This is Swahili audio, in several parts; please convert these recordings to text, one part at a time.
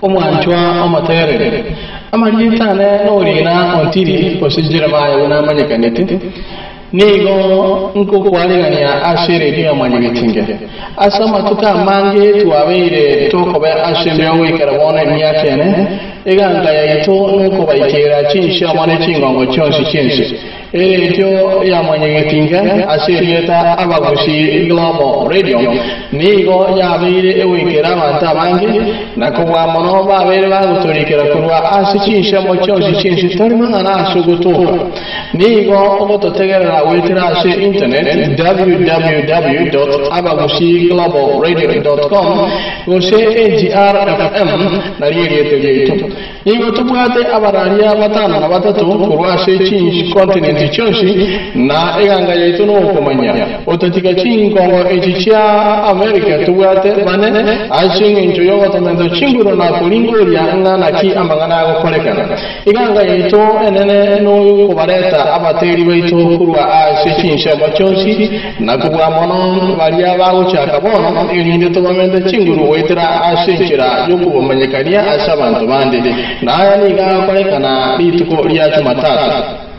omwanchwa omatere amaliyitane norina ontiri osijirama yona manyakanete nigo nkukwalingania ashere dio manyagetinge asama tuka mange tuwabeire tokobe ashere wikara wona myakene iganga yaito nuko bayitera chinsha mwane chingongo chonsi chinsi etyo yamanyagetinga asheriyeta abagusi Global Radio nigo yabeire ewikera abantu abange nakobwa mono babere bagutorikera kurwa asichinsha mo chonsi chinsi tarima na asugutuka nigo ogototegerera witera ashe internet www.abagusiglobalradio.com gose AGRFM nariyete nigo tubwate abararia batano na batatu kurwa ashe chinshi continent chonsi na eganga yaitu no kumanya otatika chingongo echicha America tubwate bane ashinga injoyo watamendo chinguro na kulingoria ngana ki amangana agokolekana eganga yaitu enene no kubareta abateri baitu kurwa ashe chinsha chonsi na kubwa mono baria bago chakabono irinde tubamende chinguro wetera ashinchira yokubomanyekaria asabantu bande na yani ga kolekana lituko lya Jumatatu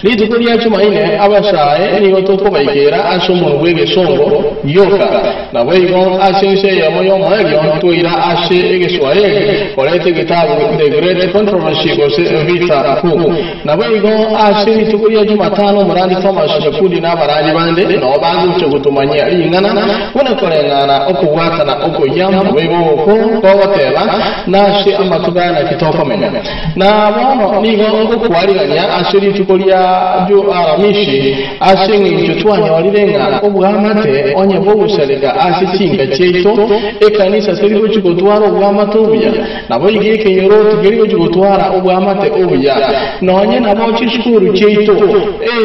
lituko lya Jumaine abashaye nigo toko bayigera ashomuntu bwegesongo yoka na bwigo ashinse yamoyo mayo tuira ashe egeswaye kolete gitabu the great controversy gose vita ku na bwigo ashe lituko lya Jumatano murandi Thomas yakudi na baraji bande no bandu cyo gutumanya ingana kuna korengana okubwatana okoyama bwigo ko koboteba nashe amatugana kitokomenya na bono nigo okukwaliranya ashe lituko lya jo aramishi asingi chutwanya walirenga obwamate onye bobusalika asitinga cheito ekanisa serigo chigotwara obwamatobuya nabo igeke yoro tugerigo chigotwara obwamate obuya nonye nabo chishukuru cheito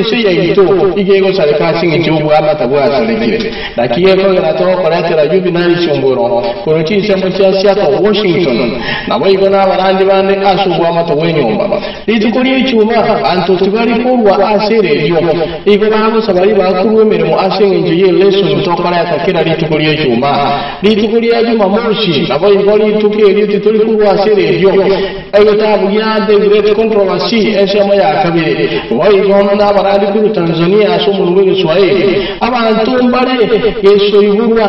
se yaito igego salika asingi chobwamate bwasalikire dakiye ko gerato koratera juvenile chumboro korochi sembo cha Washington nabo igona barandi bande asubwamate wenyomba litukuri chuma anto tugari wa asere yo igo babo sabari bakuru emirimo asenge ye lesson tokara yakakira litukuliye cyuma litukuliye cyuma mushi abo igori tukiri tituri ku asere yo ayo tabu ya the great controversy esema ya kabiri wa igo na baradi ku Tanzania so mu rwego Swahili abantu mbare yeso ibura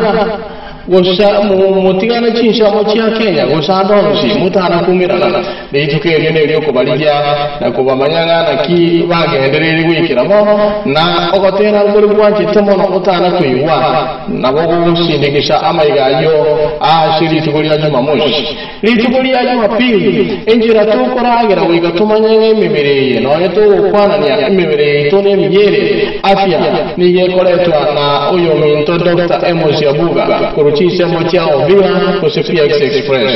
gosa mutigana chinsha mo chia Kenya gosa donsi mutana kumirana leituke rene ryo kubalija na kubamanyanga na ki bagenderere wikira mo na ogotera ngori bwanje temono mutana kuiwa na bogo sindikisha amayigayo ashiri tugori ajuma moshi litugori ajuma pili enjira tukoragera wiga tumanyanga imibereye no yeto kwananya imibereye to ne miyere afya ni yekoletwa na uyo minto Dr. Emos Yabuga Chisemo chao bila kusifia express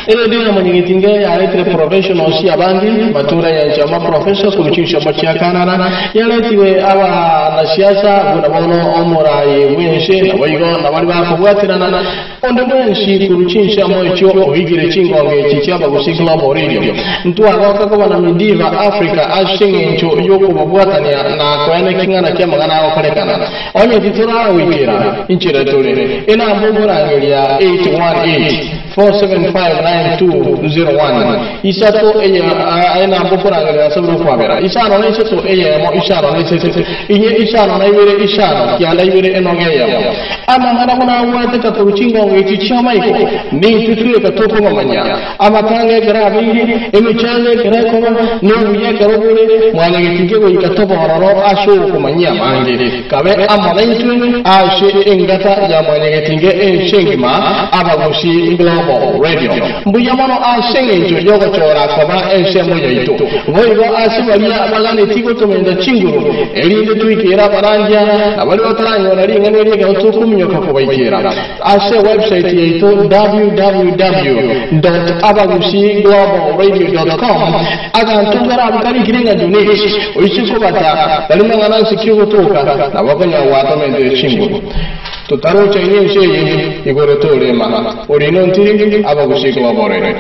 ero dina manyigitinge yaletre professional si abandi matura ya chama professor kuruchisha machia kanana yaletiwe aba na siasa gunabono omoraye wense na wayigo na bali bakubwatirana onde wensi kuruchisha mocho oyigire chingonge chichaba gusigla moririo ntu agoka ko bana midiva Africa ashinge ncho yoko babwatania na kwene kingana kya magana akorekana onye titura wikira inchira tole ina mbogora ngelia 818-475-9201 isato aina mbofuranga sabro kwabera isano na isato mo isano na isato inye isano na ibere isano kyala ibere enongeya ama ngana kuna wate ka kuruchinga ngeti chama iko ni tutwe ka toko mamanya ama kange grabiri emichale grako no uye karobure mwana ngetinge go ikatoba hororo asho kumanya manje kabe ama na intwe ashe engata ya mwana ngetinge enshengima abagusi Global Radio mbuyamano asenge njo yogo chora kaba ensemo yaito boigo asibalia bagane tigo tomenda chinguru elinde tuikera baranja abali bataranyo nari ngane ga tukumyoka kubaikera ase website yaito www.abagusiglobalradio.com agantugara abukari kirenga donate oisiko bata bali mangana sikigo toka nabakonya watomende chinguru tutaro chenye sheye igore tole maha orino ntiri abagusiglobalradio